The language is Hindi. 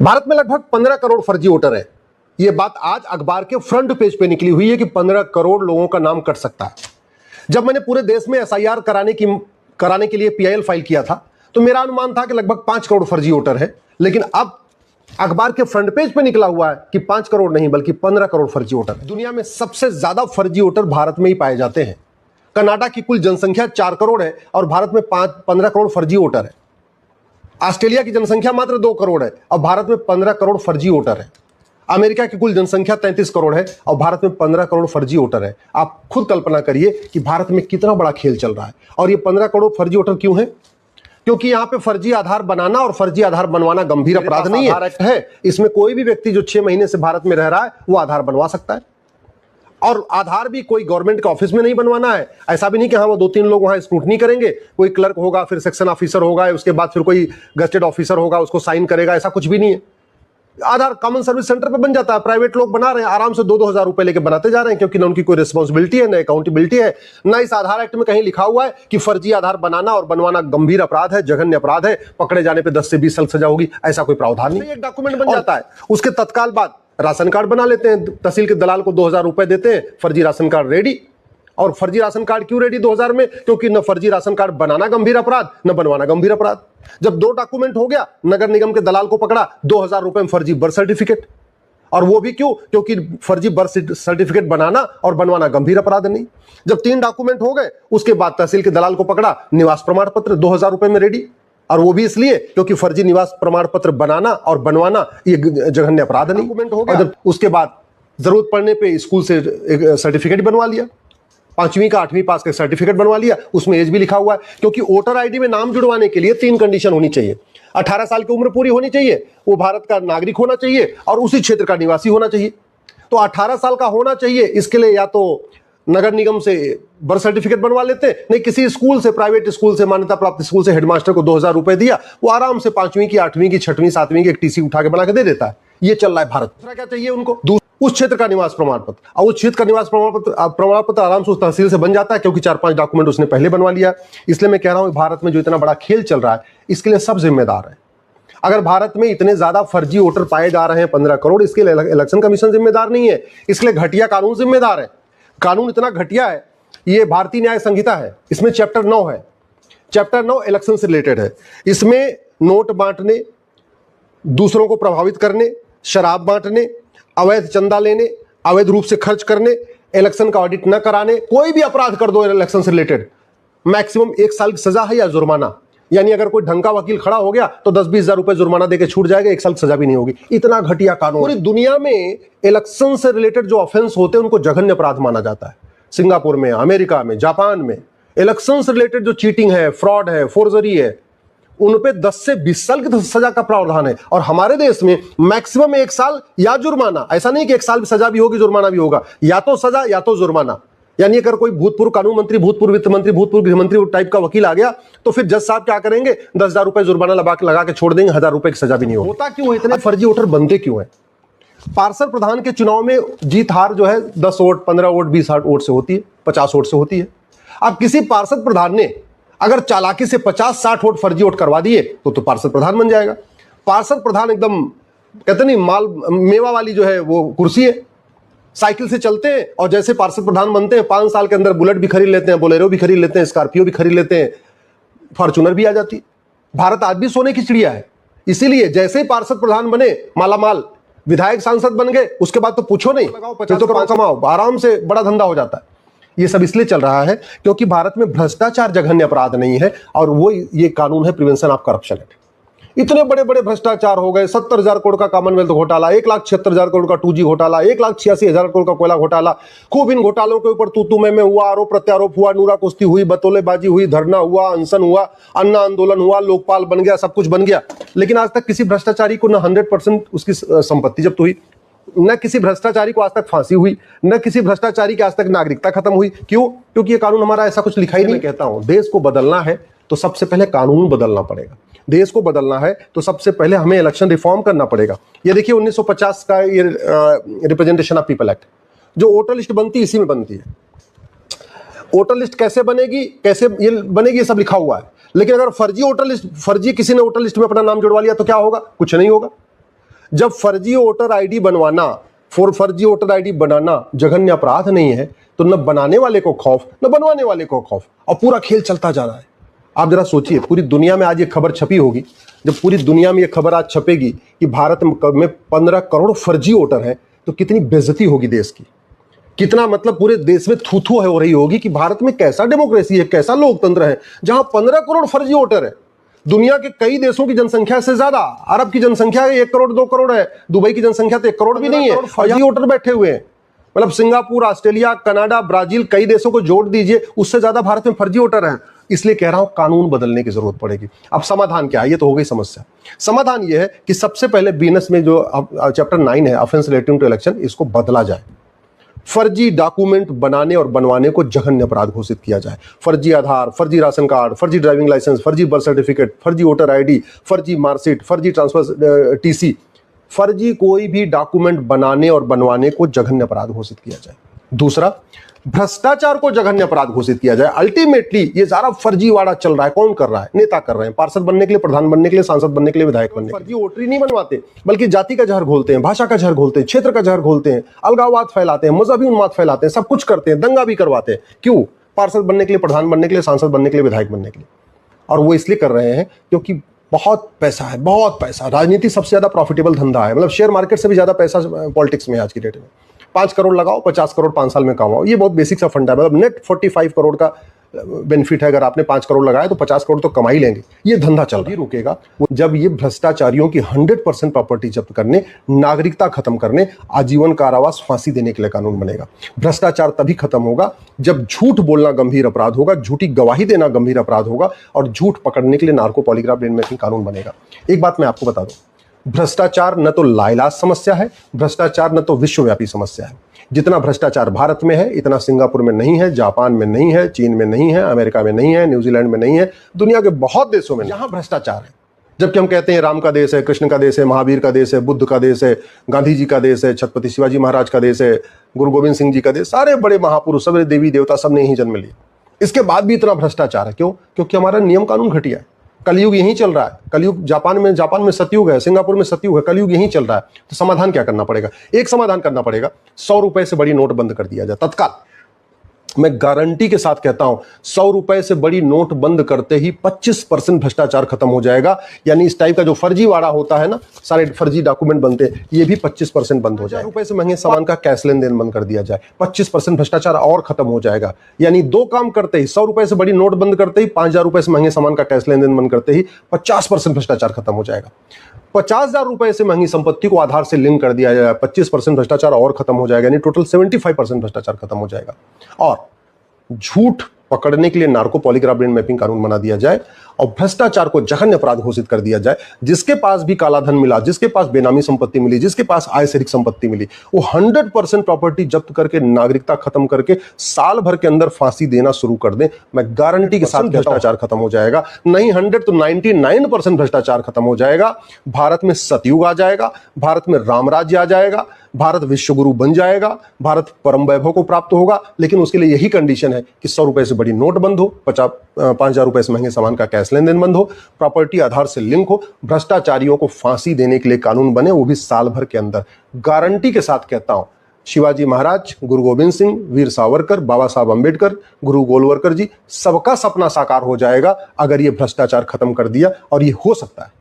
भारत में लगभग 15 करोड़ फर्जी वोटर है। यह बात आज अखबार के फ्रंट पेज पे निकली हुई है कि 15 करोड़ लोगों का नाम कट सकता है। जब मैंने पूरे देश में एसआईआर कराने के लिए पीआईएल फाइल किया था तो मेरा अनुमान था कि लगभग 5 करोड़ फर्जी वोटर है, लेकिन अब अखबार के फ्रंट पेज पे निकला हुआ है कि 5 करोड़ नहीं बल्कि 15 करोड़ फर्जी वोटर है। दुनिया में सबसे ज्यादा फर्जी वोटर भारत में ही पाए जाते हैं। कनाडा की कुल जनसंख्या 4 करोड़ है और भारत में 15 करोड़ फर्जी वोटर है। ऑस्ट्रेलिया की जनसंख्या मात्र 2 करोड़ है और भारत में 15 करोड़ फर्जी वोटर है। अमेरिका की कुल जनसंख्या 33 करोड़ है और भारत में 15 करोड़ फर्जी वोटर है। आप खुद कल्पना करिए कि भारत में कितना बड़ा खेल चल रहा है। और ये 15 करोड़ फर्जी वोटर क्यों है? क्योंकि यहां पे फर्जी आधार बनाना और फर्जी आधार बनवाना गंभीर अपराध नहीं है। इसमें कोई भी व्यक्ति जो 6 महीने से भारत में रह रहा है वो आधार बनवा सकता है। और आधार भी कोई गवर्नमेंट के ऑफिस में नहीं बनवाना है। ऐसा भी नहीं कि हाँ वो 2-3 लोग वहां स्क्रूटनी करेंगे, कोई क्लर्क होगा, फिर सेक्शन ऑफिसर होगा, उसके बाद फिर कोई गजेटेड ऑफिसर होगा, उसको साइन करेगा। ऐसा कुछ भी नहीं है। आधार कॉमन सर्विस सेंटर पे बन जाता है। प्राइवेट लोग बना रहे हैं, आराम से 2-2 हजार रुपए लेके बनाते जा रहे हैं, क्योंकि ना उनकी कोई रिस्पॉन्सिबिलिटी है, ना अकाउंटेबिलिटी है, ना इस आधार एक्ट में कहीं लिखा हुआ है कि फर्जी आधार बनाना और बनवाना गंभीर अपराध है, जघन्य अपराध है, पकड़े जाने पे 10 से 20 साल सजा होगी। ऐसा कोई प्रावधान नहीं। एक डॉक्यूमेंट बन जाता है, उसके तत्काल बाद राशन कार्ड बना लेते हैं। तहसील के दलाल को 2000 रुपए देते हैं, फर्जी राशन कार्ड रेडी। और फर्जी राशन कार्ड क्यों रेडी 2000 में? क्योंकि न फर्जी राशन कार्ड बनाना गंभीर अपराध, न बनवाना गंभीर अपराध। जब 2 डॉक्यूमेंट हो गया, नगर निगम के दलाल को पकड़ा, 2000 रुपए में फर्जी बर्थ सर्टिफिकेट। और वो भी क्यों? क्योंकि फर्जी बर्थ सर्टिफिकेट बनाना और बनवाना गंभीर अपराध नहीं। जब 3 डॉक्यूमेंट हो गए, उसके बाद तहसील के दलाल को पकड़ा, निवास प्रमाण पत्र 2000 रुपए में रेडी। और वो भी इसलिए क्योंकि फर्जी निवास प्रमाण पत्र बनाना और बनवाना ये जघन्य अपराध नहीं। डॉक्यूमेंट हो गया। जब उसके बाद जरूरत पड़ने पे स्कूल से एक सर्टिफिकेट बनवा लिया, 5वीं का 8वीं पास का सर्टिफिकेट बनवा लिया, उसमें एज भी लिखा हुआ है। क्योंकि वोटर आईडी में नाम जुड़वाने के लिए 3 कंडीशन होनी चाहिए। 18 साल की उम्र पूरी होनी चाहिए, वो भारत का नागरिक होना चाहिए और उसी क्षेत्र का निवासी होना चाहिए। तो 18 साल का होना चाहिए, इसके लिए या तो नगर निगम से बर्थ सर्टिफिकेट बनवा लेते हैं, नहीं किसी स्कूल से, प्राइवेट स्कूल से, मान्यता प्राप्त स्कूल से हेडमास्टर को 2000 रुपए दिया, वो आराम से 5वीं की, 8वीं की, 6वीं, 7वीं की एक टीसी उठा के बना के दे देता है। ये चल रहा है भारत। दूसरा क्या चाहिए उनको? उस क्षेत्र का निवास प्रमाण पत्र। और उस क्षेत्र का निवास प्रमाण पत्र आराम से उस तहसील से बन जाता है, क्योंकि 4-5 डॉक्यूमेंट उसने पहले बनवा लिया। इसलिए मैं कह रहा हूं भारत में जो इतना बड़ा खेल चल रहा है, इसके लिए सब जिम्मेदार है। अगर भारत में इतने ज्यादा फर्जी वोटर पाए जा रहे हैं 15 करोड़, इसके लिए इलेक्शन कमीशन जिम्मेदार नहीं है, इसके लिए घटिया कानून जिम्मेदार है। कानून इतना घटिया है, ये भारतीय न्याय संहिता है, इसमें चैप्टर 9 है। चैप्टर 9 इलेक्शन से रिलेटेड है। इसमें नोट बांटने, दूसरों को प्रभावित करने, शराब बांटने, अवैध चंदा लेने, अवैध रूप से खर्च करने, इलेक्शन का ऑडिट न कराने, कोई भी अपराध कर दो इलेक्शन से रिलेटेड, मैक्सिमम 1 साल की सजा है या जुर्माना। यानी अगर कोई ढंग का वकील खड़ा हो गया तो 10-20 हजार रुपए जुर्माना देके छूट जाएगा, 1 साल की सजा भी नहीं होगी। इतना घटिया कानून। पूरी दुनिया में इलेक्शन से रिलेटेड जो ऑफेंस होते हैं उनको जघन्य अपराध माना जाता है। सिंगापुर में, अमेरिका में, जापान में इलेक्शन से रिलेटेड जो चीटिंग है, फ्रॉड है, फोर्जरी है, उन पे 10 से 20 साल की सजा का प्रावधान है। और हमारे देश में मैक्सिमम 1 साल या जुर्माना। ऐसा नहीं कि 1 साल की सजा भी होगी, जुर्माना भी होगा, या तो सजा या तो जुर्माना। यानी अगर कोई भूतपूर्व कानून मंत्री, भूतपूर्व वित्त मंत्री, भूतपूर्व गृह मंत्री टाइप का वकील आ गया तो फिर जज साहब क्या करेंगे? 10,000 रुपए जुर्माना लगा के छोड़ देंगे, 1000 रुपए की सजा भी नहीं होता। क्यों इतने फर्जी वोटर बनते क्यों है? पार्षद प्रधान के चुनाव में जीत हार जो है 10 वोट, 15 वोट, 20 वोट से होती है, 50 वोट से होती है। अब किसी पार्षद प्रधान ने अगर चालाकी से 50-60 वोट फर्जी वोट करवा दिए तो पार्षद प्रधान बन जाएगा। पार्षद प्रधान एकदम कहते नहीं माल मेवा वाली जो है वो कुर्सी है। साइकिल से चलते हैं और जैसे पार्षद प्रधान बनते हैं 5 साल के अंदर बुलेट भी खरीद लेते हैं, बोलेरो भी खरीद लेते हैं, स्कॉर्पियो भी खरीद लेते हैं, फॉर्च्यूनर भी आ जाती है। भारत आज भी सोने की चिड़िया है। इसीलिए जैसे ही पार्षद प्रधान बने, मालामाल, विधायक सांसद बन गए, उसके बाद तो पूछो नहीं, लगाओ 50 कमाओ, आराम से बड़ा धंधा हो जाता है। ये सब इसलिए चल रहा है क्योंकि भारत में भ्रष्टाचार जघन्य अपराध नहीं है, और वो ये कानून है प्रिवेंशन ऑफ करप्शन एक्ट। इतने बड़े बड़े भ्रष्टाचार हो गए। 70,000 करोड़ का कॉमनवेल्थ घोटाला, 1,76,000 करोड़ का 2G घोटाला, 1,86,000 करोड़ का कोयला घोटाला। खूब इन घोटालों के ऊपर तू में हुआ, आरोप प्रत्यारोप हुआ, नूरा कुश्ती हुई, बतौलेबाजी हुई, धरना हुआ, अनशन हुआ, अन्ना आंदोलन हुआ, लोकपाल बन गया, सब कुछ बन गया। लेकिन आज तक किसी भ्रष्टाचारी को न 100% उसकी संपत्ति जब्त हुई, न किसी भ्रष्टाचारी को आज तक फांसी हुई, न किसी भ्रष्टाचारी की आज तक नागरिकता खत्म हुई। क्यों? क्योंकि ये कानून हमारा ऐसा कुछ लिखा ही नहीं। कहता हूं देश को बदलना है तो सबसे पहले कानून बदलना पड़ेगा। देश को बदलना है तो सबसे पहले हमें इलेक्शन रिफॉर्म करना पड़ेगा। ये देखिए 1950 का ये रिप्रेजेंटेशन ऑफ पीपल एक्ट, जो वोटर लिस्ट बनती है इसी में बनती है। वोटर लिस्ट कैसे बनेगी, कैसे ये बनेगी, ये सब लिखा हुआ है। लेकिन अगर फर्जी किसी ने वोटर लिस्ट में अपना नाम जुड़वा लिया तो क्या होगा? कुछ नहीं होगा। जब फर्जी वोटर आईडी बनवाना, फर्जी वोटर आईडी बनाना जघन्य अपराध नहीं है, तो न बनाने वाले को खौफ न बनवाने वाले को खौफ, और पूरा खेल चलता जा रहा है। आप जरा सोचिए, पूरी दुनिया में आज ये खबर छपी होगी, जब पूरी दुनिया में ये खबर आज छपेगी कि भारत में 15 करोड़ फर्जी वोटर हैं, तो कितनी बेइज्जती होगी देश की, कितना मतलब पूरे देश में थू थू हो रही होगी कि भारत में कैसा डेमोक्रेसी है, कैसा लोकतंत्र है, जहां 15 करोड़ फर्जी वोटर है। दुनिया के कई देशों की जनसंख्या से ज्यादा, अरब की जनसंख्या 1 करोड़ 2 करोड़ है, दुबई की जनसंख्या तो 1 करोड़ भी नहीं है, फर्जी वोटर बैठे हुए हैं। मतलब सिंगापुर, ऑस्ट्रेलिया, कनाडा, ब्राजील, कई देशों को जोड़ दीजिए, उससे ज्यादा भारत में फर्जी वोटर हैं। इसलिए कह रहा हूं कानून बदलने की जरूरत पड़ेगी। अब समाधान क्या है? ये तो हो गई समस्या। समाधान ये है कि सबसे पहले बीएनएस में जो चैप्टर 9 है, ऑफेंस रिलेटिंग टू इलेक्शन, इसको बदला जाए। फर्जी डॉक्यूमेंट बनाने और बनवाने को जघन्य अपराध घोषित किया जाए। फर्जी आधार, फर्जी राशन कार्ड, फर्जी ड्राइविंग लाइसेंस, फर्जी बर्थ सर्टिफिकेट, फर्जी वोटर आईडी, फर्जी मार्कशीट, फर्जी ट्रांसफर टीसी, फर्जी कोई भी डॉक्यूमेंट बनाने और बनवाने को जघन्य अपराध घोषित किया जाए। दूसरा, भ्रष्टाचार को जघन्य अपराध घोषित किया जाए। अल्टीमेटली ये सारा फर्जीवाड़ा चल रहा है, कौन कर रहा है? नेता कर रहे हैं, पार्षद बनने के लिए, प्रधान बनने के लिए, सांसद बनने के लिए, विधायक बनने के लिए। फर्जी वोटरी नहीं बनवाते, बल्कि जाति का जहर घोलते हैं, भाषा का जहर घोलते हैं, क्षेत्र का जहर घोलते हैं, अलगाववाद फैलाते हैं, मजहबी उन्माद फैलाते हैं, सब कुछ करते हैं, दंगा भी करवाते हैं। क्यों? पार्षद बनने के लिए, प्रधान बनने के लिए, सांसद बनने के लिए, विधायक बनने के लिए। और वो इसलिए कर रहे हैं क्योंकि बहुत पैसा है, बहुत पैसा। राजनीति सबसे ज्यादा प्रॉफिटेबल धंधा है, मतलब शेयर मार्केट से भी ज्यादा पैसा पॉलिटिक्स में आज की डेट में। 5 करोड़ लगाओ, 50 करोड़ 5 साल में कमाओ, ये बहुत बेसिक सा फंडा है। मतलब नेट 45 करोड़ का बेनिफिट है। अगर आपने 5 करोड़ लगाया तो 50 करोड़ तो कमा ही लेंगे। ये धंधा चल ही रुकेगा जब ये भ्रष्टाचारियों की 100% प्रॉपर्टी जब्त करने, नागरिकता खत्म करने, आजीवन कारावास, फांसी देने के लिए कानून बनेगा। भ्रष्टाचार तभी खत्म होगा जब झूठ बोलना गंभीर अपराध होगा, झूठी गवाही देना गंभीर अपराध होगा, और झूठ पकड़ने के लिए नार्को पॉलीग्राफ ब्रेन मेकिंग कानून बनेगा। एक बात मैं आपको बता दूं, भ्रष्टाचार न तो लाइलाज समस्या है, भ्रष्टाचार न तो विश्वव्यापी समस्या है। जितना भ्रष्टाचार भारत में है, इतना सिंगापुर में नहीं है, जापान में नहीं है, चीन में नहीं है, अमेरिका में नहीं है, न्यूजीलैंड में नहीं है, दुनिया के बहुत देशों में यहां भ्रष्टाचार है। जबकि हम कहते हैं राम का देश है, कृष्ण का देश है, महावीर का देश है, बुद्ध का देश है, गांधी जी का देश है, छत्रपति शिवाजी महाराज का देश है, गुरु गोविंद सिंह जी का देश, सारे बड़े महापुरुष, सब देवी देवता, सब ने यही जन्म लिया। इसके बाद भी इतना भ्रष्टाचार है। क्यों? क्योंकि हमारा नियम कानून घटिया है। कलयुग यहीं चल रहा है। कलयुग जापान में सतयुग है, सिंगापुर में सतयुग है, कलयुग यहीं चल रहा है। तो समाधान क्या करना पड़ेगा? एक समाधान करना पड़ेगा, 100 रुपए से बड़ी नोट बंद कर दिया जाए तत्काल। मैं गारंटी के साथ कहता हूं, 100 रुपए से बड़ी नोट बंद करते ही 25% भ्रष्टाचार खत्म हो जाएगा। यानी इस टाइप का जो फर्जीवाड़ा होता है ना, सारे फर्जी डॉक्यूमेंट बनते हैं, ये भी 25% बंद हो जाएगा। रुपए से महंगे सामान का कैश लेन देन बंद कर दिया जाए, 25% भ्रष्टाचार और खत्म हो जाएगा। यानी 2 काम करते ही, 100 रुपए से बड़ी नोट बंद करते ही, 5,000 रुपए से महंगे सामान का कैश लेन देन बंद करते ही 50% भ्रष्टाचार खत्म हो जाएगा। 50,000 रुपए से महंगी संपत्ति को आधार से लिंक कर दिया जाए, 25% भ्रष्टाचार और खत्म हो जाएगा। यानी टोटल 75% भ्रष्टाचार खत्म हो जाएगा। और झूठ पकड़ने के लिए नार्को पॉलीग्राफ ब्रेन मैपिंग कानून बना दिया जाए और भ्रष्टाचार को जघन्य अपराध घोषित कर दिया जाए। जिसके पास भी काला धन मिला, जिसके पास बेनामी संपत्ति मिली, जिसके पास आय से अधिक संपत्ति मिली, वो 100% प्रॉपर्टी जब्त करके, नागरिकता खत्म करके साल भर के अंदर फांसी देना शुरू कर दें। मैं गारंटी के साथ भ्रष्टाचार खत्म हो जाएगा। नहीं 100 तो 99% भ्रष्टाचार खत्म हो जाएगा। भारत में सतयुग आ जाएगा, भारत में राम राज्य आ जाएगा, भारत विश्वगुरु बन जाएगा, भारत परम वैभव को प्राप्त होगा। लेकिन उसके लिए यही कंडीशन है कि 100 रुपए से बड़ी नोट बंद हो, 5,000 रुपए से महंगे सामान का कैश लेन देन बंद हो, प्रॉपर्टी आधार से लिंक हो, भ्रष्टाचारियों को फांसी देने के लिए कानून बने, वो भी साल भर के अंदर। गारंटी के साथ कहता हूं, शिवाजी महाराज, गुरु गोविंद सिंह, वीर सावरकर, बाबा साहब अंबेडकर, गुरु गोलवलकर जी, सबका सपना साकार हो जाएगा अगर ये भ्रष्टाचार खत्म कर दिया। और ये हो सकता है।